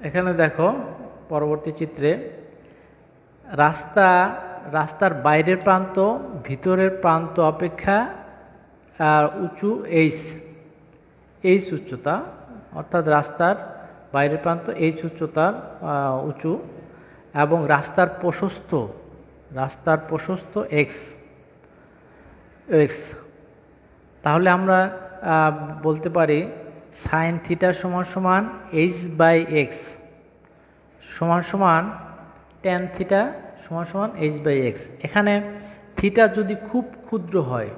এখানে দেখো পরবর্তী চিত্রে রাস্তার বাইরের প্রান্ত ভিতরের প্রান্ত অপেক্ষা উঁচু এইচ উচ্চতা, অর্থাৎ রাস্তার বাইরের প্রান্ত এইচ উচ্চতার উঁচু এবং রাস্তার প্রশস্ত এক্স। তাহলে আমরা বলতে পারি সাইন থিটা সমান সমান এইচ বাই এক্স সমান সমান ট্যান থিটা সমান সমান এইচ বাই এক্স। এখানে থিটা যদি খুব ক্ষুদ্র হয়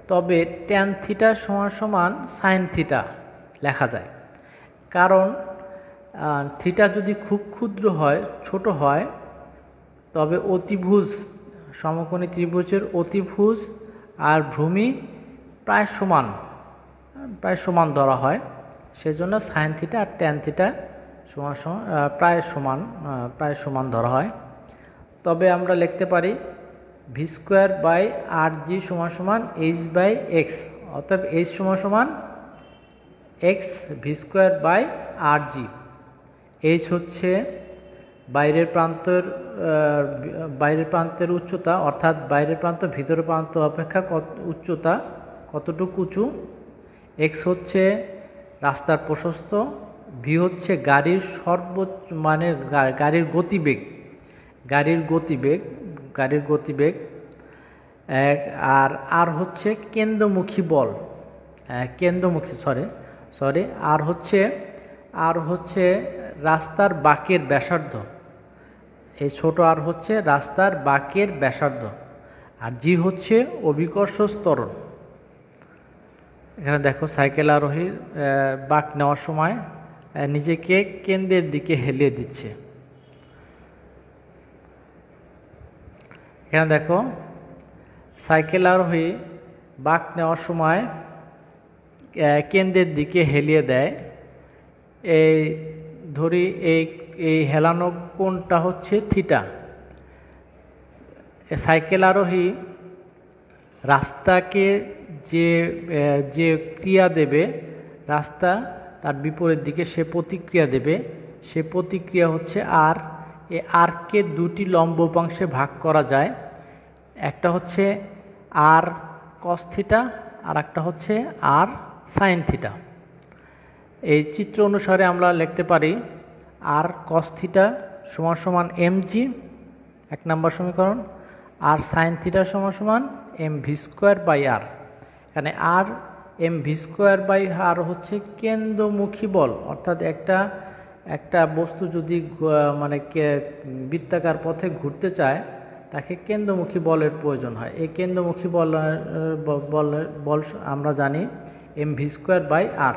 তবে ট্যান থিটা সমান সমান সাইন থিটা লেখা যায়, কারণ থিটা যদি খুব ক্ষুদ্র হয়, ছোট হয়, তবে অতিভুজ সমকোণী ত্রিভুজের অতিভুজ আর ভূমি প্রায় সমান ধরা হয়। সেজন্য সাইন থিটা আর ট্যান থিটা প্রায় সমান ধরা হয়। তবে আমরা লিখতে পারি V square by R G সমান সমান এইচ বাই এক্স, অর্থাৎ এইচ সমান সমান X V square by R G. H হচ্ছে বাইরের প্রান্তের উচ্চতা, অর্থাৎ বাইরের প্রান্ত ভিতরের প্রান্ত অপেক্ষা উচ্চতা কতটুকু উঁচু। এক্স হচ্ছে রাস্তার প্রশস্ত, ভি হচ্ছে গাড়ির গাড়ির গতিবেগ, আর আর হচ্ছে আর হচ্ছে রাস্তার বাঁকের ব্যাসার্ধ। এই ছোট আর হচ্ছে রাস্তার বাঁকের ব্যাসার্ধ, আর জি হচ্ছে অভিকর্ষ ত্বরণ। এখানে দেখো সাইকেল আরোহীর বাঁক নেওয়ার সময় নিজেকে কেন্দ্রের দিকে হেলিয়ে দিচ্ছে। এখানে দেখো সাইকেল আরোহী বাঁক নেওয়ার সময় কেন্দ্রের দিকে হেলিয়ে দেয়। ধরি এই হেলানো কোণটা হচ্ছে থিটা। সাইকেল আরোহী রাস্তাকে যে ক্রিয়া দেবে, রাস্তা তার বিপরীত দিকে সে প্রতিক্রিয়া দেবে, সে প্রতিক্রিয়া হচ্ছে আর। এই আরকে দুটি লম্ব উপাংশে ভাগ করা যায়, একটা হচ্ছে আর কস থিটা আর একটা হচ্ছে আর সাইন থিটা। এই চিত্র অনুসারে আমরা লিখতে পারি আর কস থিটা সমান সমান এম জি, 1 নম্বর সমীকরণ, আর সাইন থিটা সমান সমান M V square by R. এখানে আর M V square by R হচ্ছে কেন্দ্রমুখী বল, অর্থাৎ একটা বস্তু যদি বৃত্তাকার পথে ঘুরতে চায় তাকে কেন্দ্রমুখী বলের প্রয়োজন হয়। এই কেন্দ্রমুখী বল আমরা জানি M V square by R.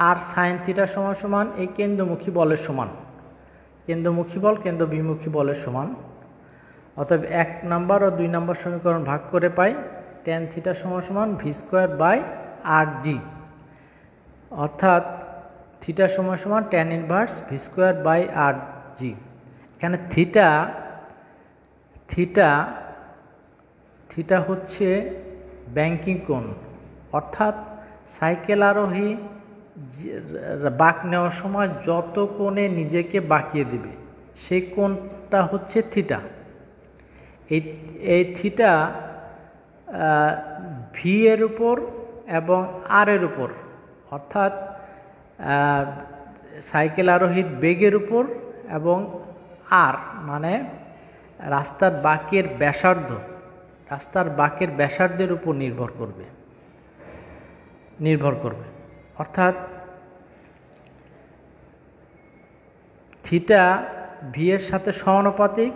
আর সাইন থিটা সমান সমান এই কেন্দ্রমুখী বলের সমান, কেন্দ্রমুখী বল কেন্দ্রবিমুখী বলের সমান। অতএব 1 নম্বর ও 2 নম্বর সমীকরণ ভাগ করে পাই ট্যান থিটা সমান সমান V square by R G, অর্থাৎ থিটা সমান সমান tan inverse V square by R G. এখানে থিটা হচ্ছে ব্যাংকিং কোণ, অর্থাৎ সাইকেল আরোহী বাঁক নেওয়ার সময় যত কোণে নিজেকে বাঁকিয়ে দেবে সেই কোণটা হচ্ছে থিটা। এই থিটা ভি এর উপর এবং আর এর উপর, অর্থাৎ সাইকেল আরোহীর বেগের উপর এবং আর রাস্তার বাঁকের ব্যাসার্ধের উপর নির্ভর করবে। অর্থাৎ থিটা ভি এর সাথে সমানুপাতিক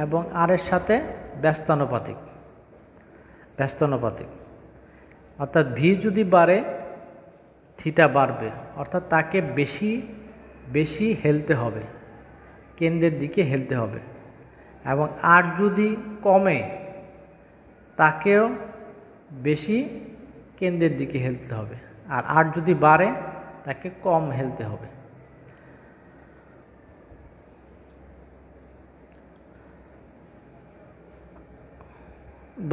এবং আর এর সাথে ব্যস্তানুপাতিক। অর্থাৎ ভি যদি বাড়ে থিটা বাড়বে, অর্থাৎ তাকে বেশি হেলতে হবে, কেন্দ্রের দিকে হেলতে হবে। এবং আর যদি কমে তাকেও বেশি কেন্দ্রের দিকে হেলতে হবে, আর আর যদি বাড়ে তাকে কম হেলতে হবে।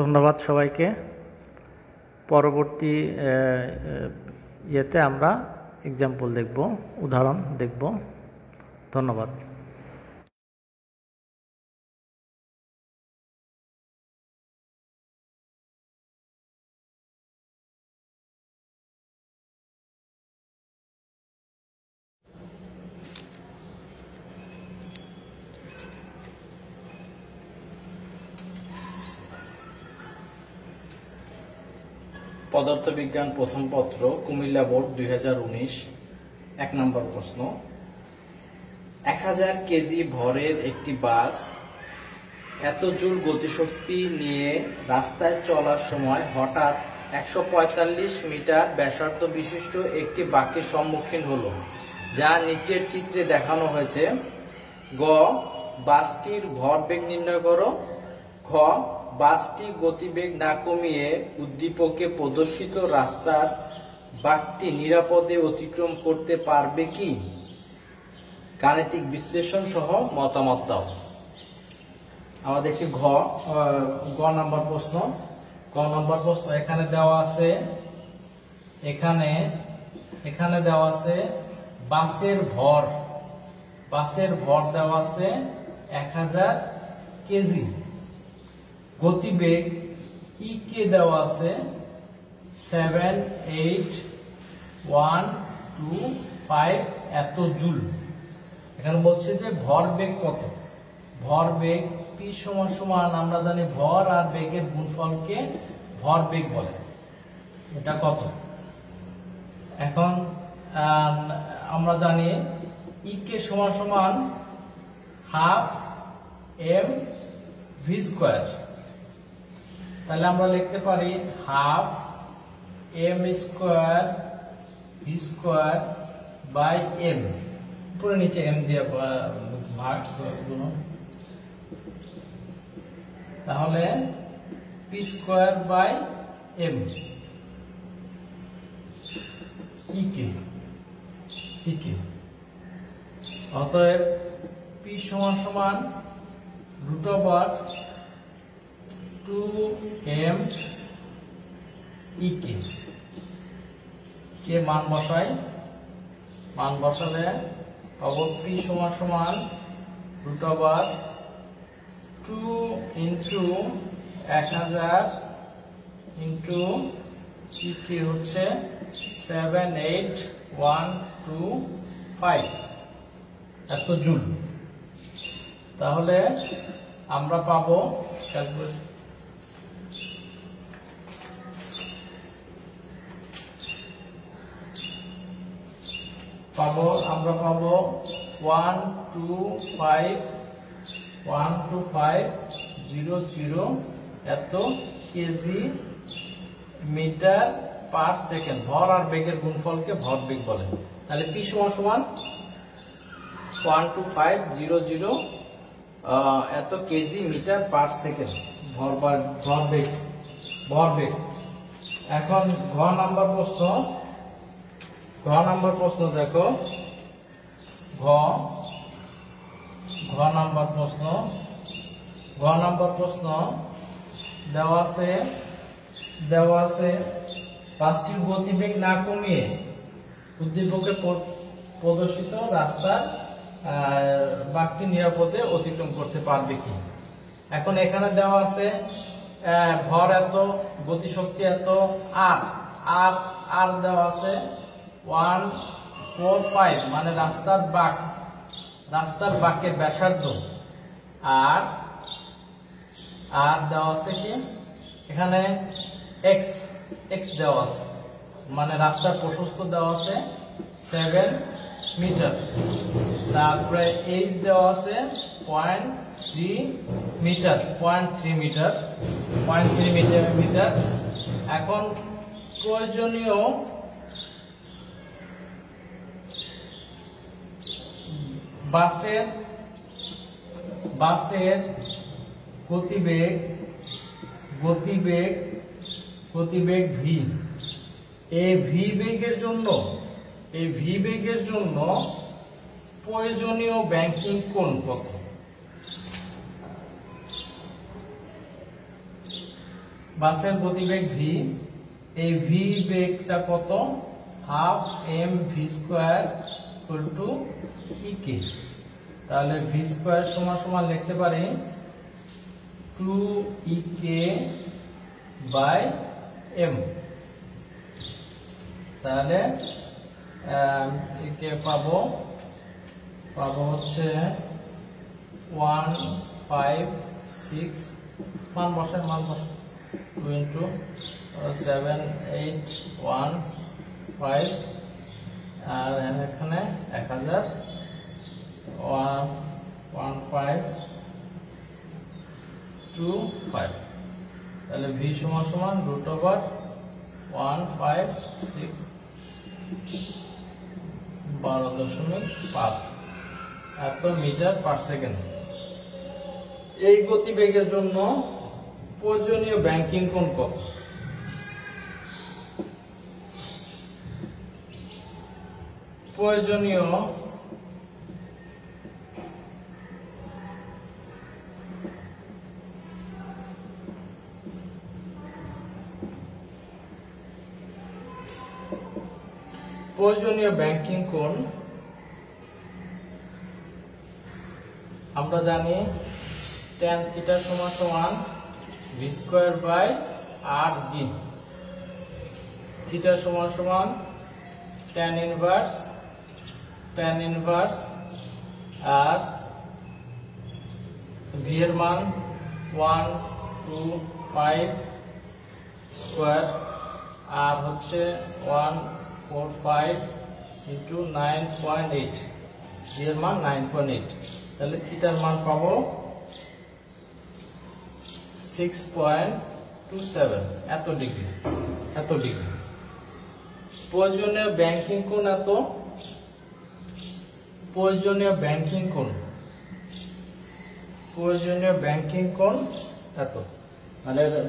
ধন্যবাদ সবাইকে। পরবর্তী ইয়েতে আমরা এক্সাম্পল দেখব, উদাহরণ দেখব। ধন্যবাদ। পদার্থবিজ্ঞান প্রথম পত্র, কুমিল্লা বোর্ড 2019। 1 নম্বর প্রশ্ন। 1000 কেজি ভরের একটি বাস এত জুল গতিশক্তি নিয়ে রাস্তায় চলার সময় হঠাৎ 145 মিটার ব্যাসার্ধ বিশিষ্ট একটি বাঁকের সম্মুখীন হলো, যা নিচের চিত্রে দেখানো হয়েছে। গ, বাসটির ভরবেগ নির্ণয় করো। খ, বাসটি গতিবেগ না কমিয়ে উদ্দীপকে প্রদর্শিত রাস্তার বাঁকটি নিরাপদে অতিক্রম করতে পারবে কি? গাণিতিক বিশ্লেষণ সহ মতামত দাও। আমরা দেখি গ নাম্বার প্রশ্ন। গ নাম্বার প্রশ্ন এখানে দেওয়া আছে, এখানে দেওয়া আছে বাসের ভর দেওয়া আছে 1000 কেজি। গতিবেগ ই কে দেওয়া আছে 78125 এত জুল। এখানে বলছে যে ভরবেগ কত। ভরবেগ পি সমান সমান, আমরা জানি ভর আর বেগের গুণফলকে ভরবেগ বলে। এটা কত? এখন আমরা জানি ই কে সমান সমান হাফ এম ভি স্কোয়ার। তাহলে আমরা লিখতে পারি half M square V square by M, উপরে নিচে এম দিয়ে ভাগ গুণ, তাহলে P square by M E K. অতএব পি সমান সমান √2m ইকে কে মান বসালে পাবো পি সমান সমান √2 ইন্টু 1000 ইন্টু ইকে হচ্ছে 78125 এত জুল। তাহলে আমরা পাবো আমরা পাবো 12500 এত কেজি মিটার পার সেকেন্ড। ভর আর বেগের গুণফলকে ভরবেগ বলে। তাহলে পি সমান সমান 12500 এত কেজি মিটার পার সেকেন্ড ভরবেগ। এখন ঘ নাম্বার প্রশ্ন দেখো। ঘ নাম্বার প্রশ্ন দেওয়া আছে বাসটির গতিবেগ না কমিয়ে উদ্দীপকে প্রদর্শিত রাস্তার বাঁকটি নিরাপদে অতিক্রম করতে পারবে কি? এখন এখানে দেওয়া আছে ভর এত, গতিশক্তি এত, আর দেওয়া আছে 145 মানে রাস্তার বাঁকের ব্যাসার্ধ, আর দেওয়া আছে কি এখানে এক্স দেওয়া আছে মানে রাস্তার প্রশস্ত দেওয়া আছে 7 মিটার। তারপরে এইচ দেওয়া আছে 0.3 মিটার। এখন প্রয়োজনীয় বাসের গতিবেগ ভি। এই ভি বেগের জন্য প্রয়োজনীয় ব্যাংকিং কোণ কত? বাসের গতিবেগ ভি, এই ভি বেগটা কত? Half M V square equal to E K. তাহলে ভি স্কোয়ার সমান সমান লিখতে পারি 2 কে বাই এম। তাহলে কে পাবো হচ্ছে 156 মান বসে 2 ইন্টু 7815 আর এখানে 101525। তাহলে ভি সমান সমান √156 12.5 এত মিটার পার সেকেন্ড। এই গতিবেগের জন্য প্রয়োজনীয় ব্যাংকিং কোণ কত? প্রয়োজনীয় ব্যাংকিং কোণ আমরা জানি tan থিটা সমান সমান V square by R D. Theta সমান সমান tan ইনভার্স আর ভি এর মান 125 স্কয়ার আর হচ্ছে 145 ইন্টু 9.8, ভি এর মান 9.8। তাহলে থিটার মান পাবো 6.27 এত ডিগ্রি। প্রয়োজনীয় ব্যাংকিং কোণ এত। প্রয়োজনীয় ব্যাংকিং কোণ এত।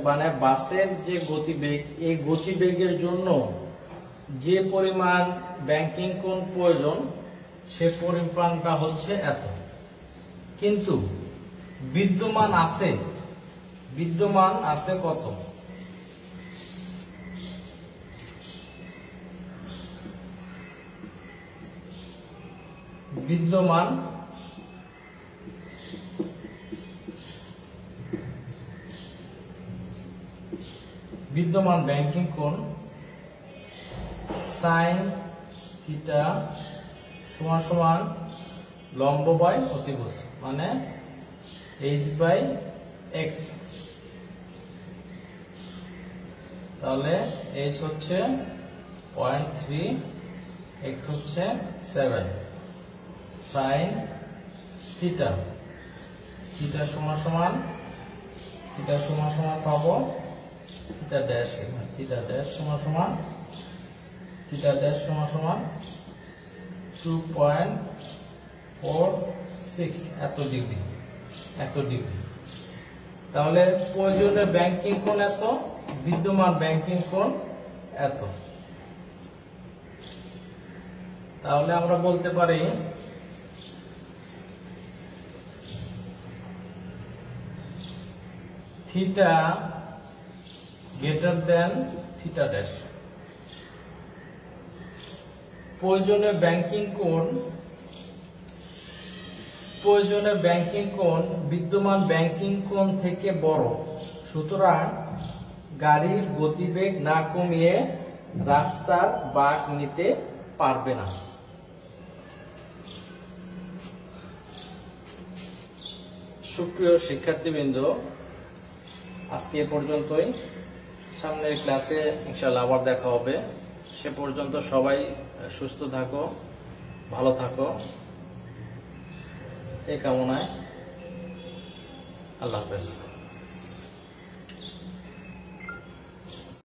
মানে বাসের যে গতিবেগ, এই গতিবেগের জন্য যে পরিমাণ ব্যাংকিং কোণ প্রয়োজন সে পরিমাণটা হচ্ছে এত। কিন্তু বিদ্যমান আছে কত? বিদ্যমান ব্যাংকিং কোণ সাইন থিটা সমান সমান লম্ব বাই অতিভুজ, মানে h বাই x। তাহলে h হচ্ছে 0.3, x হচ্ছে 7। সাইন থিটা সমান সমান পাবো থিটা ড্যাশ সমান সমান 2.46 এত ডিগ্রি। তাহলে প্রয়োজনীয় ব্যাংকিং কোণ এত, বিদ্যমান ব্যাংকিং কোণ এত। তাহলে আমরা বলতে পারি theta greater than theta dash. প্রয়োজনীয় ব্যাংকিং কোণ বিদ্যমান ব্যাংকিং কোণ থেকে বড়, সুতরাং গাড়ির গতিবেগ না কমিয়ে রাস্তার বাঁক নিতে পারবে না। সুপ্রিয় শিক্ষার্থীবৃন্দ, আজকে এ পর্যন্তই। সামনের ক্লাসে ইনশাআল্লাহ আবার দেখা হবে। সে পর্যন্ত সবাই সুস্থ থাকো, ভালো থাকো, এই কামনায় আল্লাহ হাফেজ।